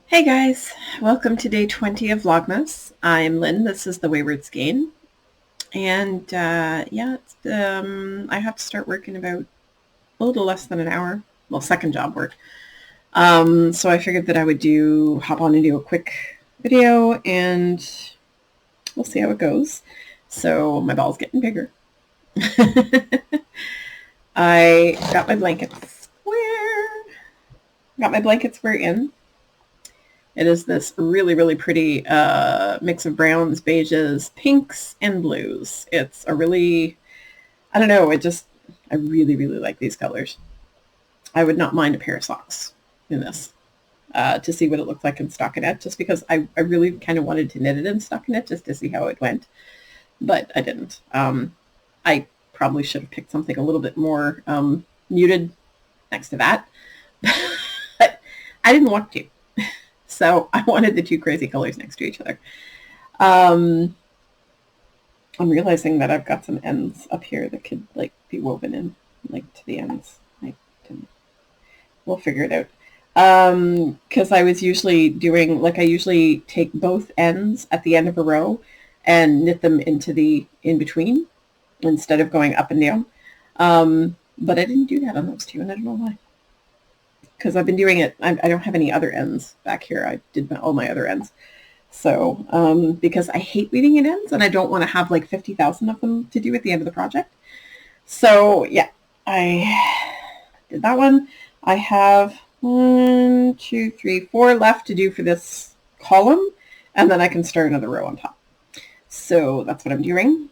Hey guys, welcome to day 20 of Vlogmas. I'm Lynn, this is the Wayward Skein, and I have to start work in about a little less than an hour, well, second job work. So I figured that I would hop on and do a quick video, and we'll see how it goes. So my ball's getting bigger. I got my blanket square in. It is this really, really pretty mix of browns, beiges, pinks, and blues. It's a really, I don't know, I really, really like these colors. I would not mind a pair of socks in this to see what it looked like in stockinette, just because I really kind of wanted to knit it in stockinette just to see how it went, but I didn't. I probably should have picked something a little bit more muted next to that, but I didn't want to. So I wanted the two crazy colors next to each other. I'm realizing that I've got some ends up here that could be woven in to the ends. We'll figure it out. Because I was usually doing, I usually take both ends at the end of a row and knit them into the in-between instead of going up and down. But I didn't do that on those two, and I don't know why. Because I've been doing it, I don't have any other ends back here. I did all my other ends. So, because I hate weaving in ends, and I don't want to have 50,000 of them to do at the end of the project. So, yeah, I did that one. I have 1, 2, 3, 4 left to do for this column, and then I can start another row on top. So that's what I'm doing.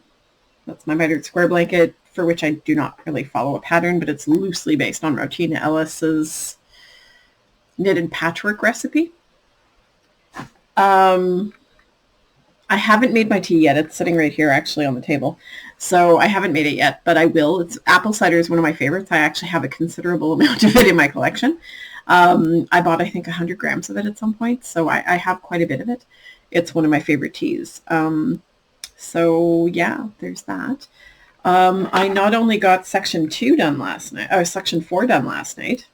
That's my mitered square blanket, for which I do not really follow a pattern, but it's loosely based on Martina Ellis's knitted patchwork recipe. I haven't made my tea yet. It's sitting right here actually on the table. So I haven't made it yet, but I will. Apple cider is one of my favorites. I actually have a considerable amount of it in my collection. I bought, I think, 100 grams of it at some point. So I have quite a bit of it. It's one of my favorite teas. So yeah, there's that. I not only got section 4 done last night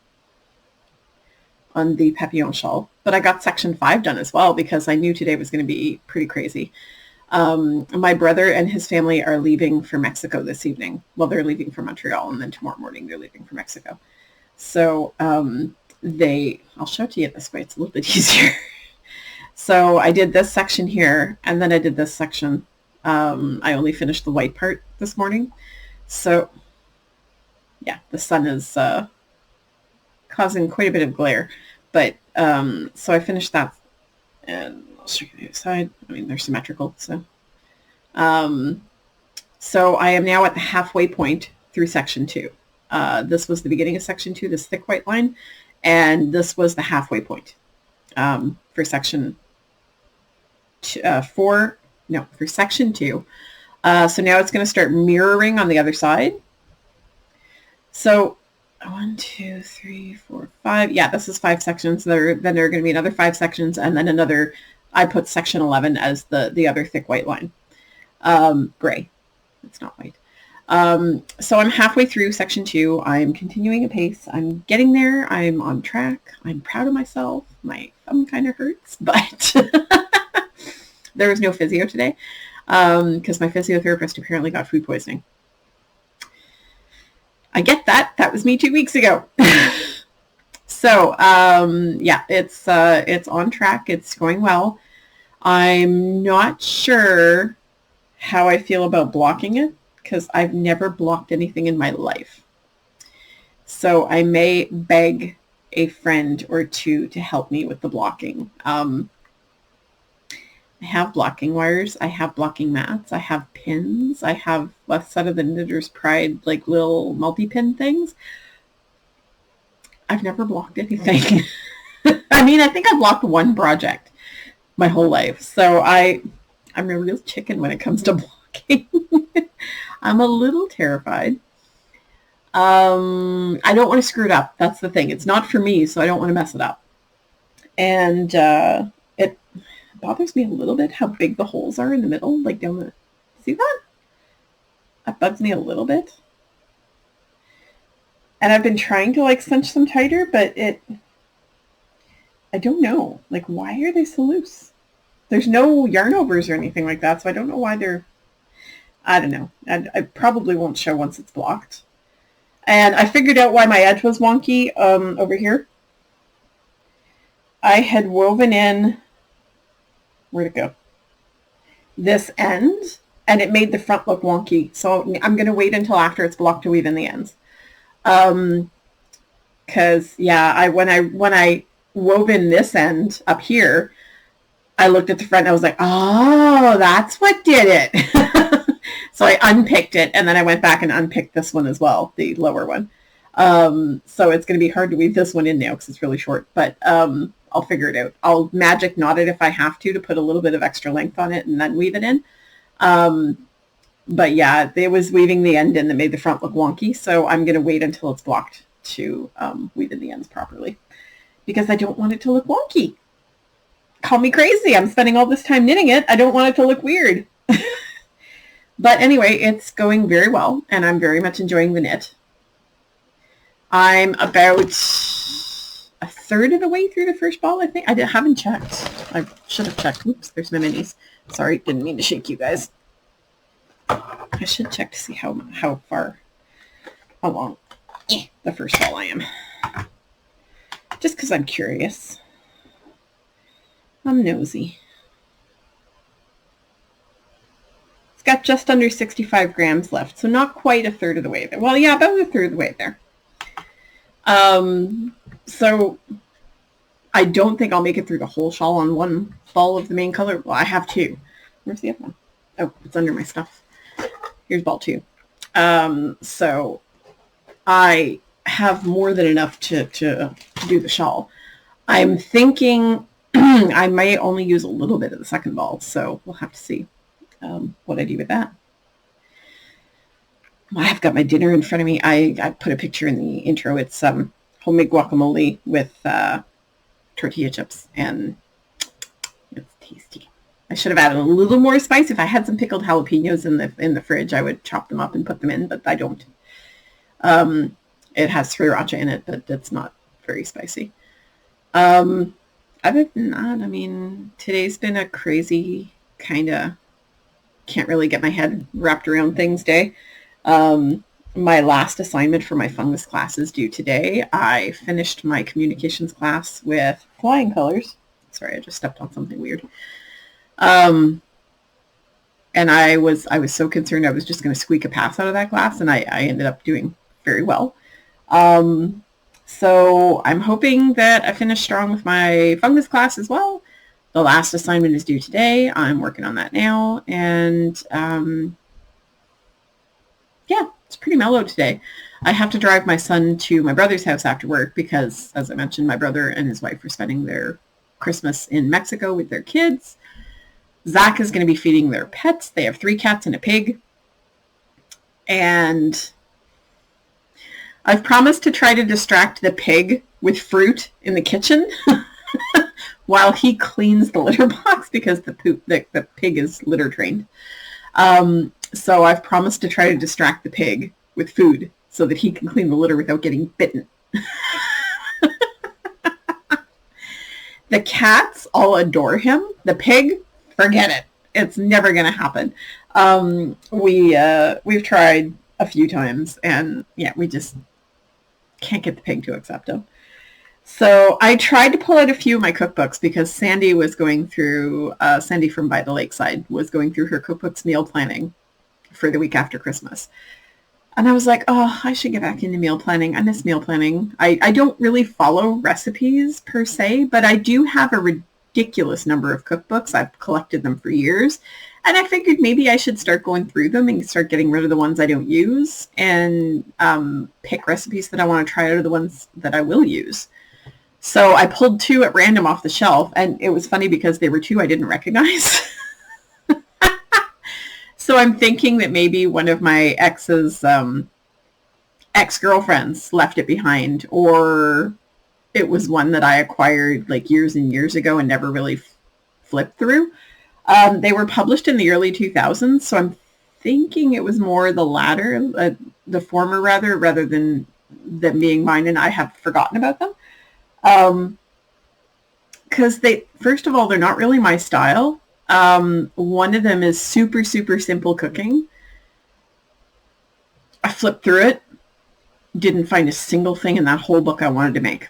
on the papillon shawl, but I got section 5 done as well because I knew today was going to be pretty crazy. My brother and his family are leaving for Mexico this evening. Well, they're leaving for Montreal, and then tomorrow morning they're leaving for Mexico. So I'll show it to you this way. It's a little bit easier. So I did this section here, and then I did this section. I only finished the white part this morning. So yeah, the sun is causing quite a bit of glare. But so I finished that, and I'll show you the other side. I mean, they're symmetrical. So So I am now at the halfway point through section 2. This was the beginning of section 2, this thick white line, and this was the halfway point for section 4. No, for section 2. So now it's going to start mirroring on the other side. So 1, 2, 3, 4, 5. Yeah, this is 5 sections. Then there are going to be another 5 sections, and then another. I put section 11 as the other thick white line. Gray. It's not white. So I'm halfway through section 2. I'm continuing apace. I'm getting there. I'm on track. I'm proud of myself. My thumb kind of hurts, but there was no physio today because my physiotherapist apparently got food poisoning. I get that. That was me 2 weeks ago. So yeah, it's on track. It's going well. I'm not sure how I feel about blocking it because I've never blocked anything in my life. So I may beg a friend or two to help me with the blocking. I have blocking wires. I have blocking mats. I have pins. I have left side of the Knitter's Pride, like little multi-pin things. I've never blocked anything. I mean, I think I've blocked one project my whole life. So I'm a real chicken when it comes to blocking. I'm a little terrified. I don't want to screw it up. That's the thing. It's not for me, so I don't want to mess it up. And it bothers me a little bit how big the holes are in the middle, like down the, see that? That bugs me a little bit. And I've been trying to like cinch them tighter, but I don't know. Like, why are they so loose? There's no yarn overs or anything like that, so I don't know why they're, I don't know. I probably won't show once it's blocked. And I figured out why my edge was wonky over here. I had woven in, where'd it go? This end, and it made the front look wonky. So I'm going to wait until after it's blocked to weave in the ends. Cause yeah, when I wove in this end up here, I looked at the front and I was like, oh, that's what did it. So I unpicked it and then I went back and unpicked this one as well, the lower one. So it's going to be hard to weave this one in now because it's really short, but I'll figure it out. I'll magic knot it if I have to put a little bit of extra length on it and then weave it in. But yeah, it was weaving the end in that made the front look wonky. So I'm going to wait until it's blocked to weave in the ends properly because I don't want it to look wonky. Call me crazy. I'm spending all this time knitting it. I don't want it to look weird. But anyway, it's going very well and I'm very much enjoying the knit. I'm about a third of the way through the first ball, I think. I haven't checked. I should have checked. Oops, there's my minis. Sorry, didn't mean to shake you guys. I should check to see how far along the first ball I am. Just because I'm curious. I'm nosy. It's got just under 65 grams left, so not quite a third of the way there. Well, yeah, about a third of the way there. So I don't think I'll make it through the whole shawl on one ball of the main color. Well, I have two. Where's the other one? Oh, it's under my stuff. Here's ball 2. So I have more than enough to do the shawl. I'm thinking I may only use a little bit of the second ball, so we'll have to see what I do with that. I've got my dinner in front of me. I put a picture in the intro. It's homemade guacamole with tortilla chips, and it's tasty. I should have added a little more spice. If I had some pickled jalapenos in the fridge, I would chop them up and put them in, but I don't. It has sriracha in it, but it's not very spicy. Other than that, I mean, today's been a crazy kind of can't really get my head wrapped around things day. My last assignment for my fungus class is due today. I finished my communications class with flying colors. Sorry, I just stepped on something weird. And I was so concerned I was just going to squeak a pass out of that class, and I ended up doing very well. So I'm hoping that I finish strong with my fungus class as well. The last assignment is due today. I'm working on that now, and yeah, it's pretty mellow today. I have to drive my son to my brother's house after work because, as I mentioned, my brother and his wife are spending their Christmas in Mexico with their kids. Zach is going to be feeding their pets. They have 3 cats and a pig. And I've promised to try to distract the pig with fruit in the kitchen while he cleans the litter box because the pig is litter trained. So I've promised to try to distract the pig with food so that he can clean the litter without getting bitten. The cats all adore him. The pig, forget it. It's never going to happen. We've tried a few times, and yeah, we just can't get the pig to accept him. So I tried to pull out a few of my cookbooks because Sandy was going through, Sandy from By the Lakeside was going through her cookbooks meal planning for the week after Christmas. And I was like, oh, I should get back into meal planning. I miss meal planning. I don't really follow recipes per se, but I do have a ridiculous number of cookbooks. I've collected them for years. And I figured maybe I should start going through them and start getting rid of the ones I don't use and pick recipes that I want to try out of the ones that I will use. So I pulled 2 at random off the shelf, and it was funny because they were 2 I didn't recognize. So I'm thinking that maybe one of my ex's ex-girlfriends left it behind, or it was one that I acquired like years and years ago and never really flipped through. They were published in the early 2000s, so I'm thinking it was more the latter, the former rather than them being mine, and I have forgotten about them. Because first of all, they're not really my style. One of them is super, super simple cooking. I flipped through it, didn't find a single thing in that whole book I wanted to make.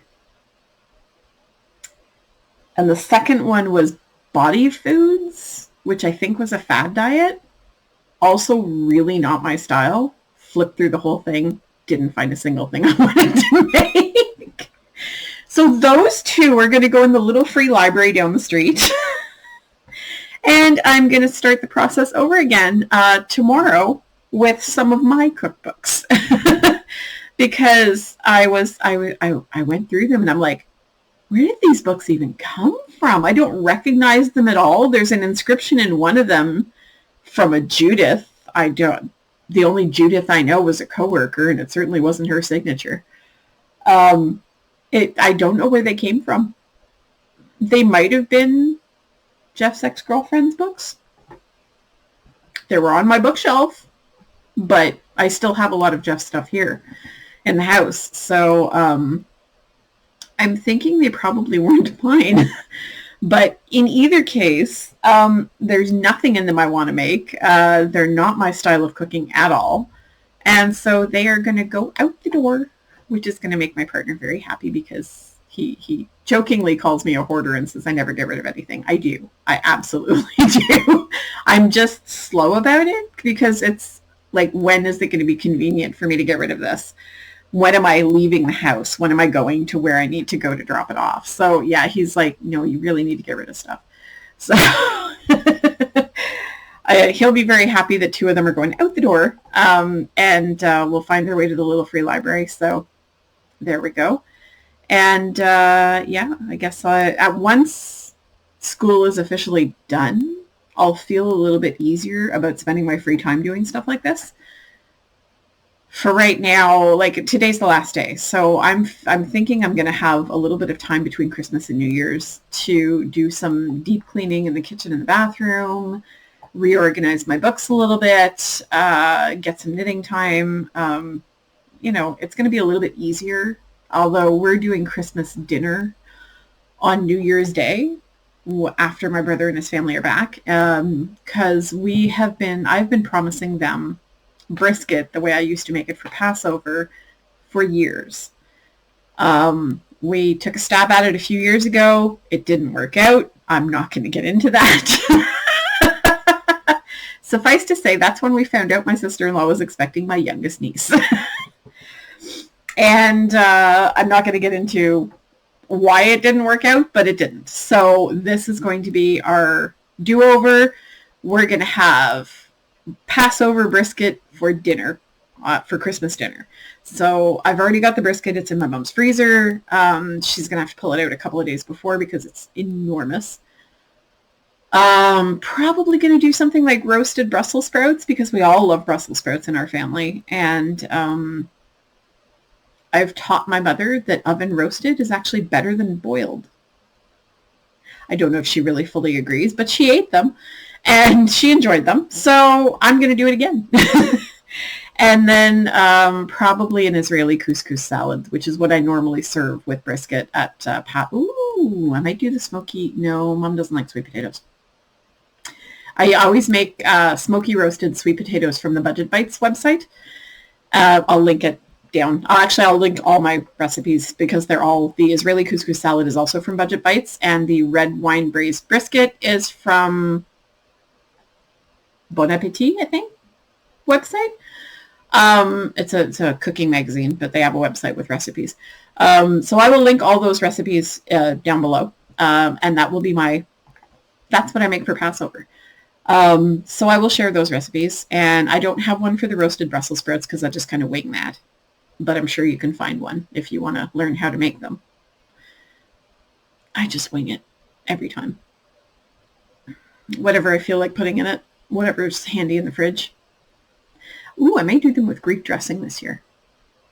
And the second one was body foods, which I think was a fad diet. Also really not my style. Flipped through the whole thing, didn't find a single thing I wanted to make. So those 2 are going to go in the little free library down the street. And I'm going to start the process over again tomorrow with some of my cookbooks. Because I went through them and I'm like, where did these books even come from? I don't recognize them at all. There's an inscription in one of them from a Judith. The only Judith I know was a coworker, and it certainly wasn't her signature. I don't know where they came from. They might have been Jeff's ex-girlfriend's books. They were on my bookshelf, but I still have a lot of Jeff's stuff here in the house. So I'm thinking they probably weren't mine. But in either case, there's nothing in them I want to make. They're not my style of cooking at all. And so they are going to go out the door, which is going to make my partner very happy because he jokingly calls me a hoarder and says I never get rid of anything. I do. I absolutely do. I'm just slow about it because it's like, when is it going to be convenient for me to get rid of this? When am I leaving the house? When am I going to where I need to go to drop it off? So yeah, he's like, no, you really need to get rid of stuff. So he'll be very happy that 2 of them are going out the door, and we'll find their way to the little free library. So there we go. And yeah, I guess once school is officially done, I'll feel a little bit easier about spending my free time doing stuff like this. For right now, like today's the last day, so I'm thinking I'm going to have a little bit of time between Christmas and New Year's to do some deep cleaning in the kitchen and the bathroom, reorganize my books a little bit, get some knitting time. It's going to be a little bit easier. Although we're doing Christmas dinner on New Year's Day after my brother and his family are back, because I've been promising them brisket the way I used to make it for Passover for years. We took a stab at it a few years ago. It didn't work out. I'm not going to get into that. Suffice to say, that's when we found out my sister-in-law was expecting my youngest niece. And I'm not going to get into why it didn't work out, but it didn't. So this is going to be our do-over. We're going to have Passover brisket for dinner. for Christmas dinner. So I've already got the brisket. It's in my mom's freezer. She's going to have to pull it out a couple of days before because it's enormous. Probably going to do something like roasted Brussels sprouts because we all love Brussels sprouts in our family. And I've taught my mother that oven roasted is actually better than boiled. I don't know if she really fully agrees, but she ate them and she enjoyed them. So I'm going to do it again. And then probably an Israeli couscous salad, which is what I normally serve with brisket at Pat. Ooh, I might do the smoky. No, Mom doesn't like sweet potatoes. I always make smoky roasted sweet potatoes from the Budget Bites website. I'll link it down. I'll link all my recipes because they're all, the Israeli couscous salad is also from Budget Bites, and the red wine braised brisket is from Bon Appetit, I think, website. It's a cooking magazine, but they have a website with recipes. So I will link all those recipes down below, and that will be that's what I make for Passover. So I will share those recipes, and I don't have one for the roasted Brussels sprouts because I just kind of wing that, but I'm sure you can find one if you want to learn how to make them. I just wing it every time. Whatever I feel like putting in it, whatever's handy in the fridge. Ooh, I may do them with Greek dressing this year.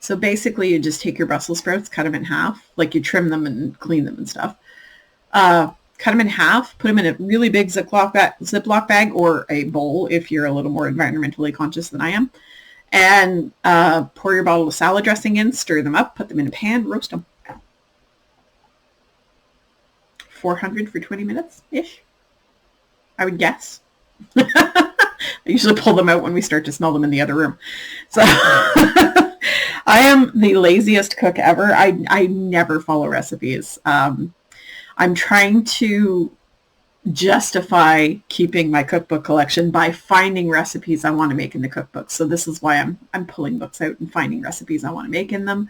So basically you just take your Brussels sprouts, cut them in half, like you trim them and clean them and stuff. Cut them in half, put them in a really big Ziploc bag or a bowl if you're a little more environmentally conscious than I am. And pour your bottle of salad dressing in, stir them up, put them in a pan, roast them. 400 for 20 minutes-ish, I would guess. I usually pull them out when we start to smell them in the other room. So I am the laziest cook ever. I never follow recipes. I'm trying to justify keeping my cookbook collection by finding recipes I want to make in the cookbook. So this is why I'm pulling books out and finding recipes I want to make in them.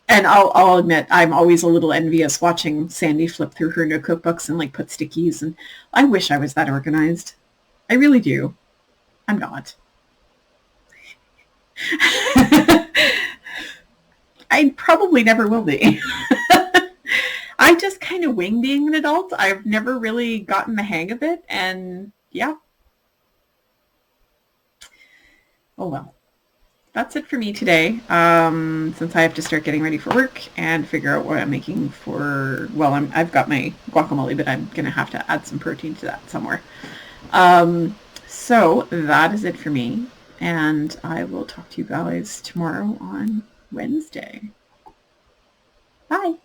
And I'll admit, I'm always a little envious watching Sandy flip through her new cookbooks and like put stickies. And I wish I was that organized. I really do. I'm not. I probably never will be. I just kind of wing being an adult. I've never really gotten the hang of it. And yeah. Oh well. That's it for me today, since I have to start getting ready for work and figure out what I'm making for, well, I've got my guacamole, but I'm going to have to add some protein to that somewhere. So that is it for me, and I will talk to you guys tomorrow on Wednesday. Bye.